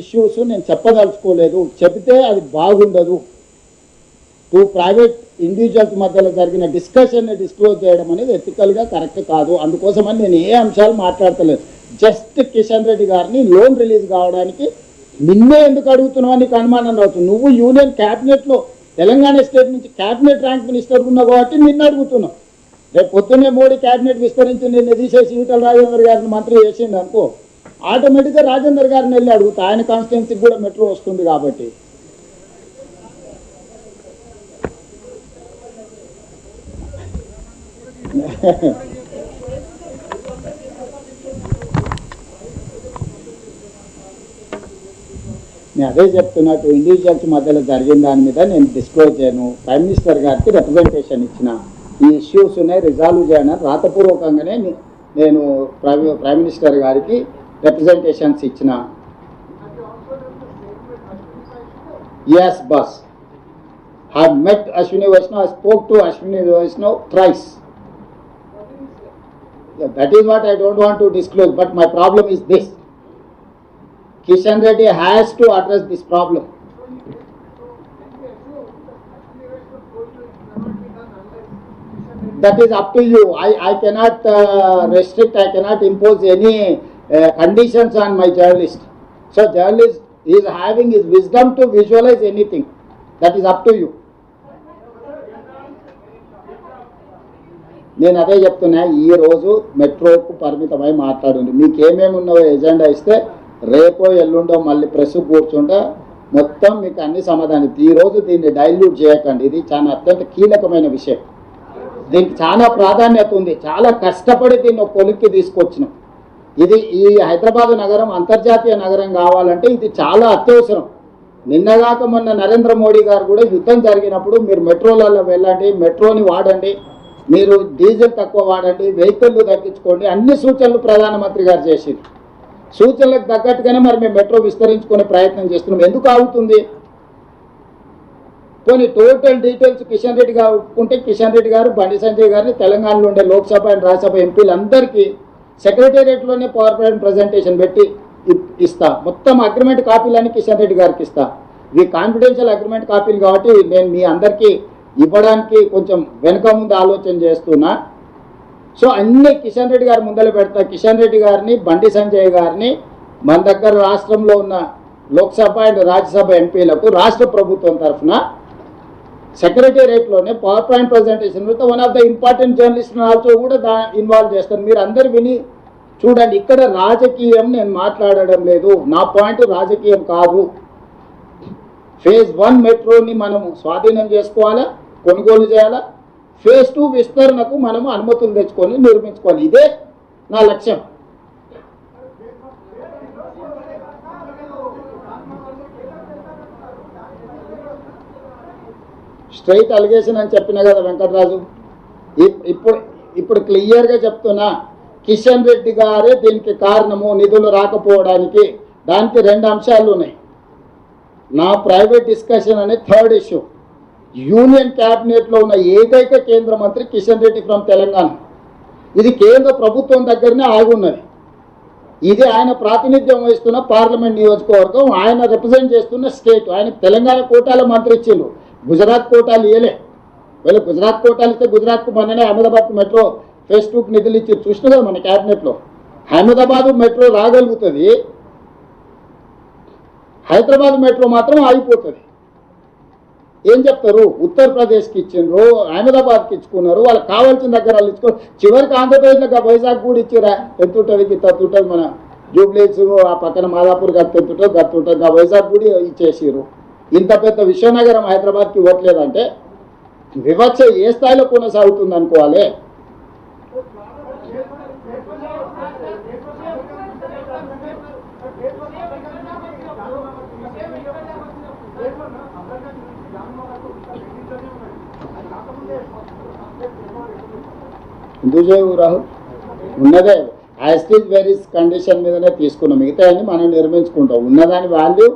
Issues నేను చెప్పదలుచుకోలేదు, చెబితే అది బాగుండదు. టూ ప్రైవేట్ ఇండివిజువల్స్ మధ్యలో జరిగిన డిస్కషన్ని డిస్క్లోజ్ చేయడం అనేది ఎథికల్గా కరెక్ట్ కాదు. అందుకోసమని నేను ఏ అంశాలు మాట్లాడతలేదు. జస్ట్ కిషన్ రెడ్డి గారిని లోన్ రిలీజ్ కావడానికి నిన్నే ఎందుకు అడుగుతున్నావు నీకు అనుమానం రావచ్చు. నువ్వు యూనియన్ క్యాబినెట్లో తెలంగాణ స్టేట్ నుంచి క్యాబినెట్ ర్యాంక్ మినిస్టర్ ఉన్నావు కాబట్టి నిన్ను అడుగుతున్నావు. రేపు పొద్దున్నే మోడీ క్యాబినెట్ విస్తరించి నిన్ను తీసేసి ఈటల రాజేందర్ గారిని మంత్రి చేసిండు అనుకో, ఆటోమేటిక్గా రాజేందర్ గారిని వెళ్ళి అడుగుతా. ఆయన కాన్స్టిట్యున్సీకి కూడా మెట్రో వస్తుంది కాబట్టి. నేను అదే చెప్తున్నా, టూ ఇండివిజువల్స్ మధ్యలో జరిగిన దాని మీద నేను డిస్క్లోజ్ చేయను. ప్రైమ్ మినిస్టర్ గారికి రిప్రజెంటేషన్ ఇచ్చిన, ఈ ఇష్యూస్ ఉన్నాయి రిజాల్వ్ చేయను రాతపూర్వకంగానే నేను ప్రైమ్ మినిస్టర్ గారికి రిప్రజెంటేషన్స్ ఇచ్చిన. Yes boss, I met Ashwini Vaishnav, I spoke to Ashwini Vaishnav thrice. Yeah, that is what I don't want to disclose, but my problem is this. Kishan Reddy has to address this problem. That is up to you. I cannot restrict, I cannot impose any conditions on my journalist. So journalist is having his wisdom to visualize anything. That is up to you. నేను అదే చెప్తున్నా, ఈరోజు మెట్రోకు పరిమితమై మాట్లాడండి. మీకు ఏమేమి ఉన్నావో agenda ఇస్తే రేపో ఎల్లుండో మళ్ళీ ప్రెస్ కూర్చుంటే మొత్తం మీకు అన్ని సమాధానం. ఈరోజు దీన్ని డైల్యూట్ చేయకండి. ఇది చాలా అత్యంత కీలకమైన విషయం. దీనికి చాలా ప్రాధాన్యత ఉంది. చాలా కష్టపడి దీన్ని ఒక కొలిక్కి తీసుకొచ్చినాం. ఇది ఈ హైదరాబాద్ నగరం అంతర్జాతీయ నగరం కావాలంటే ఇది చాలా అత్యవసరం. నిన్నగాక మొన్న నరేంద్ర మోడీ గారు కూడా యుద్ధం జరిగినప్పుడు మీరు మెట్రోలలో వెళ్ళండి, మెట్రోని వాడండి, మీరు డీజిల్ తక్కువ వాడండి, వెహికల్లు తగ్గించుకోండి, అన్ని సూచనలు ప్రధానమంత్రి గారు చేసింది. సూచనలకు తగ్గట్టుగానే మరి మేము మెట్రో విస్తరించుకునే ప్రయత్నం చేస్తున్నాం. ఎందుకు ఆగుతుంది? కొన్ని టోటల్ డీటెయిల్స్ కిషన్ రెడ్డి గారు ఒప్పుకుంటే కిషన్ రెడ్డి గారు, బండి సంజయ్ గారిని తెలంగాణలో ఉండే లోక్సభ అండ్ రాజ్యసభ ఎంపీలందరికీ సెక్రటేరియట్లోనే పవర్ పాయింట్ ప్రజెంటేషన్ పెట్టి ఇస్తా. మొత్తం అగ్రిమెంట్ కాపీలన్నీ కిషన్ రెడ్డి గారికి ఇస్తా. ఇవి కాన్ఫిడెన్షియల్ అగ్రిమెంట్ కాపీలు కాబట్టి నేను మీ అందరికీ ఇవ్వడానికి కొంచెం వెనుక ముందు ఆలోచన చేస్తున్నా. సో అన్నీ కిషన్ రెడ్డి గారి ముందర పెడతా. కిషన్ రెడ్డి గారిని, బండి సంజయ్ గారిని మన దగ్గర రాష్ట్రంలో ఉన్న లోక్సభ అండ్ రాజ్యసభ ఎంపీలకు రాష్ట్ర ప్రభుత్వం తరఫున సెక్రటేరియట్లోనే పవర్ పాయింట్ ప్రజెంటేషన్ పెడితే one of the important journalist also కూడా ఇన్వాల్వ్ చేస్తాను. మీరు అందరు విని చూడండి. ఇక్కడ రాజకీయం నేను మాట్లాడడం లేదు. నా పాయింట్ రాజకీయం కాదు. ఫేజ్ 1 మెట్రోని మనము స్వాధీనం చేసుకోవాలా, కొనుగోలు చేయాలా. ఫేజ్ 2 విస్తరణకు మనము అనుమతులు తెచ్చుకొని నిర్మించుకోవాలి. ఇదే నా లక్ష్యం. స్ట్రైట్ అలిగేషన్ అని చెప్పిన కదా వెంకటరాజు. ఇప్పుడు క్లియర్గా చెప్తున్నా, కిషన్ రెడ్డి గారే దీనికి కారణము, నిధులు రాకపోవడానికి. దానికి 2 అంశాలు ఉన్నాయి. నా ప్రైవేట్ డిస్కషన్ అనే థర్డ్ ఇష్యూ. యూనియన్ క్యాబినెట్లో ఉన్న ఏకైక కేంద్ర మంత్రి కిషన్ రెడ్డి ఫ్రమ్ తెలంగాణ. ఇది కేంద్ర ప్రభుత్వం దగ్గరనే ఆగున్నది. ఇది ఆయన ప్రాతినిధ్యం వహిస్తున్న పార్లమెంట్ నియోజకవర్గం, ఆయన రిప్రజెంట్ చేస్తున్న స్టేట్. ఆయన తెలంగాణ కోటాల మంత్రి ఇచ్చిండు, గుజరాత్ కోటాలు ఇవ్వలే. వీళ్ళు గుజరాత్ కోటాలు ఇస్తే గుజరాత్కు మొన్ననే అహ్మదాబాద్ మెట్రో ఫేజ్ 2కి నిధులు ఇచ్చి చూసినా కదా మన క్యాబినెట్లో. అహ్మదాబాద్ మెట్రో రాగలుగుతుంది, హైదరాబాద్ మెట్రో మాత్రం ఆగిపోతుంది. ఏం చెప్తారు? ఉత్తరప్రదేశ్కి ఇచ్చిండ్రు, అహ్మదాబాద్కి ఇచ్చుకున్నారు, వాళ్ళకి కావాల్సిన దగ్గర వాళ్ళు ఇచ్చుకోరు. చివరికి ఆంధ్రప్రదేశ్లో వైజాగ్ కూడా ఇచ్చిరా. ఎంత ఉంటుంది తత్తుంటుంది, మన జూబ్లీస్ ఆ పక్కన మాదాపూర్ గత్తుంటుంది గత్తుంటుంది. ఆ వైజాగ్ కూడా ఇచ్చేసారు. ఇంత పెద్ద విశ్వనగరం హైదరాబాద్కి ఇవ్వట్లేదంటే వివక్ష ఏ స్థాయిలో కొనసాగుతుంది అనుకోవాలి. ఎందుకు రాహుల్ ఉన్నదే యాస్టిజ్ వెరీస్ కండిషన్ మీదనే తీసుకున్నాం. మిగతా అన్ని మనం నిర్మించుకుంటాం. ఉన్నదాని వాల్యూ,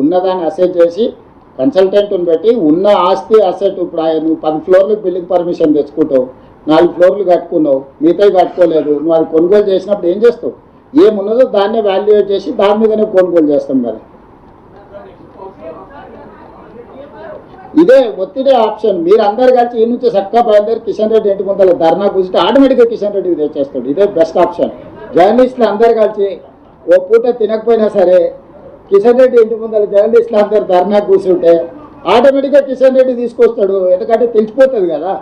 ఉన్నదాన్ని అసెట్ చేసి కన్సల్టెంట్ని పెట్టి ఉన్న ఆస్తి అసెట్. ఇప్పుడు నువ్వు 10 ఫ్లోర్లకు బిల్డింగ్ పర్మిషన్ తెచ్చుకుంటావు, 4 ఫ్లోర్లు కట్టుకున్నావు, మిగతాయి కట్టుకోలేదు. నువ్వు అది కొనుగోలు చేసినప్పుడు ఏం చేస్తావు? ఏమున్నదో దాన్నే వాల్యుయేట్ చేసి దాని మీదనే కొనుగోలు చేస్తాం కదా. ఇదే ఒత్తిడే ఆప్షన్. మీరు అందరు కలిసి ఈ నుంచి చక్కగా బయలుదేరి కిషన్ రెడ్డి ఇంటి ముందర ధర్నా కూర్చుంటే ఆటోమేటిక్గా కిషన్ రెడ్డికి తెచ్చేస్తాడు. ఇదే బెస్ట్ ఆప్షన్. జర్నలిస్టులు అందరు కలిసి ఓ పూట తినకపోయినా సరే కిషన్ రెడ్డి ఇంటి ముందర జర్నలిస్టులు అందరు ధర్నా కూర్చుంటే ఆటోమేటిక్గా కిషన్ రెడ్డి తీసుకొస్తాడు. ఎందుకంటే తెలిసిపోతుంది కదా,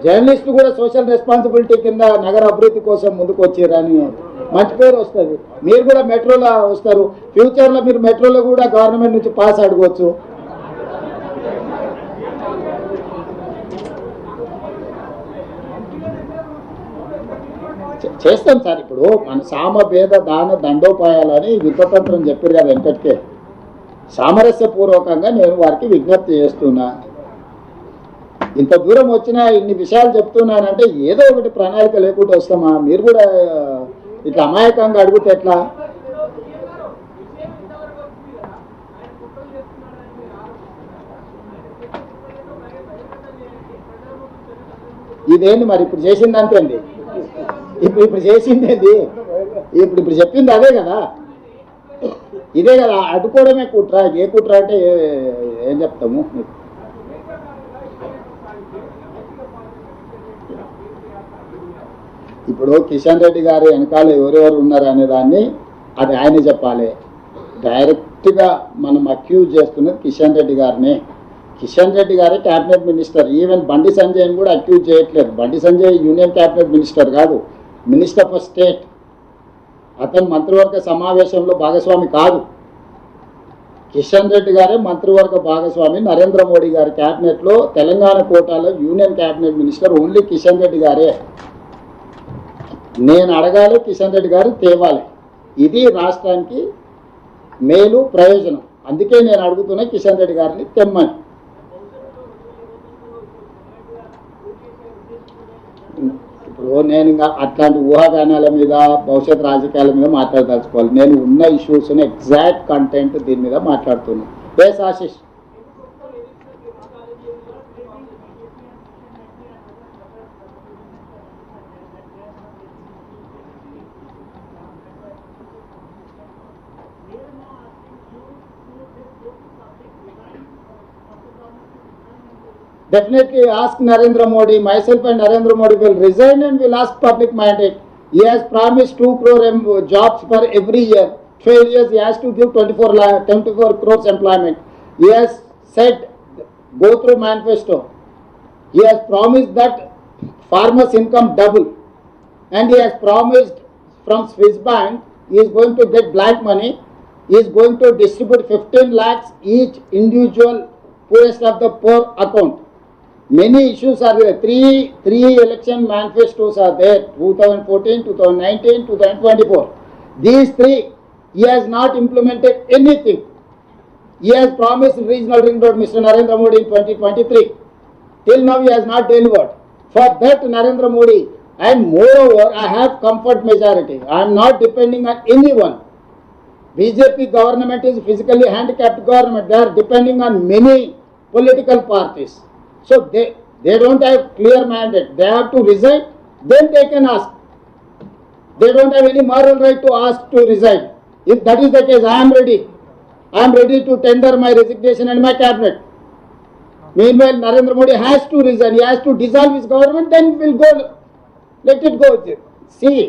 జర్నలిస్టులు కూడా సోషల్ రెస్పాన్సిబిలిటీ కింద నగర అభివృద్ధి కోసం ముందుకు వచ్చారని మంచి పేరు వస్తుంది. మీరు కూడా మెట్రోలో వస్తారు. ఫ్యూచర్లో మీరు మెట్రోలో కూడా గవర్నమెంట్ నుంచి పాస్ అడగవచ్చు. చేస్తాం సార్. ఇప్పుడు మన సామ భేద దాన దండోపాయాలని యుద్ధతంత్రం చెప్పారు కదా వెంకట్కే. సామరస్యపూర్వకంగా నేను వారికి విజ్ఞప్తి చేస్తున్నా. ఇంత దూరం వచ్చినా ఇన్ని విషయాలు చెప్తున్నానంటే ఏదో ఒకటి ప్రణాళిక లేకుండా వస్తామా? మీరు కూడా ఇట్లా అమాయకంగా అడిగితే ఎట్లా? ఇదేంటి మరి ఇప్పుడు చేసింది అంతే అండి. ఇప్పుడు చేసింది ఏంది? ఇప్పుడు చెప్పింది అదే కదా, ఇదే కదా. అడ్డుకోవడమే కుట్ర. ఏ కుట్ర అంటే ఏం చెప్తాము? ఇప్పుడు కిషన్ రెడ్డి గారు వెనకాల ఎవరెవరు ఉన్నారు అనే దాన్ని అది ఆయన చెప్పాలి. డైరెక్ట్గా మనం అక్యూజ్ చేస్తున్నది కిషన్ రెడ్డి గారిని. కిషన్ రెడ్డి గారే క్యాబినెట్ మినిస్టర్. ఈవెన్ బండి సంజయ్ని కూడా అక్యూజ్ చేయట్లేదు. Bandi Sanjay union cabinet minister కాదు, మినిస్టర్ ఫర్ స్టేట్. అతను మంత్రివర్గ సమావేశంలో భాగస్వామి కాదు. కిషన్ రెడ్డి గారే మంత్రివర్గ భాగస్వామి. నరేంద్ర మోడీ గారి క్యాబినెట్లో తెలంగాణ కోటాలో union cabinet minister only Kishan Reddy గారే. నేను అడగాలి, కిషన్ రెడ్డి గారు తేవాలి. ఇది రాష్ట్రానికి మేలు ప్రయోజనం. అందుకే నేను అడుగుతున్నా కిషన్ రెడ్డి గారిని తెమ్మని. ఇప్పుడు నేను ఇంకా అట్లాంటి ఊహాగానాల మీద భవిష్యత్ రాజకీయాల మీద మాట్లాడదలుచుకోవాలి. నేను ఉన్న ఇష్యూస్ని ఎగ్జాక్ట్ కంటెంట్ దీని మీద మాట్లాడుతున్నాను. Yes Ashish. Definitely ask Narendra Modi. Myself and Narendra Modi will resign and will ask public mandate. He has promised 2 crore jobs for every year. 12 years he has to give 24 crores employment. He has said, go through manifesto. He has promised that farmers' income double. And he has promised from Swiss Bank, he is going to get black money. He is going to distribute 15 lakhs each individual poorest of the poor account. Many issues are there. Three election manifestos are there. 2014, 2019, 2024. These 3, he has not implemented anything. He has promised regional ring road, Mr. Narendra Modi, in 2023. Till now he has not delivered. For that, Narendra Modi, and moreover, I have comfort majority. I am not depending on anyone. BJP government is physically handicapped government. They are depending on many political parties. So they don't have clear mandate. They have to resign, then they can ask. They don't have any moral right to ask to resign. If that is the case, I am ready. I am ready to tender my resignation and my cabinet. Meanwhile, Narendra Modi has to resign. He has to dissolve his government, then we'll go. Let it go. See,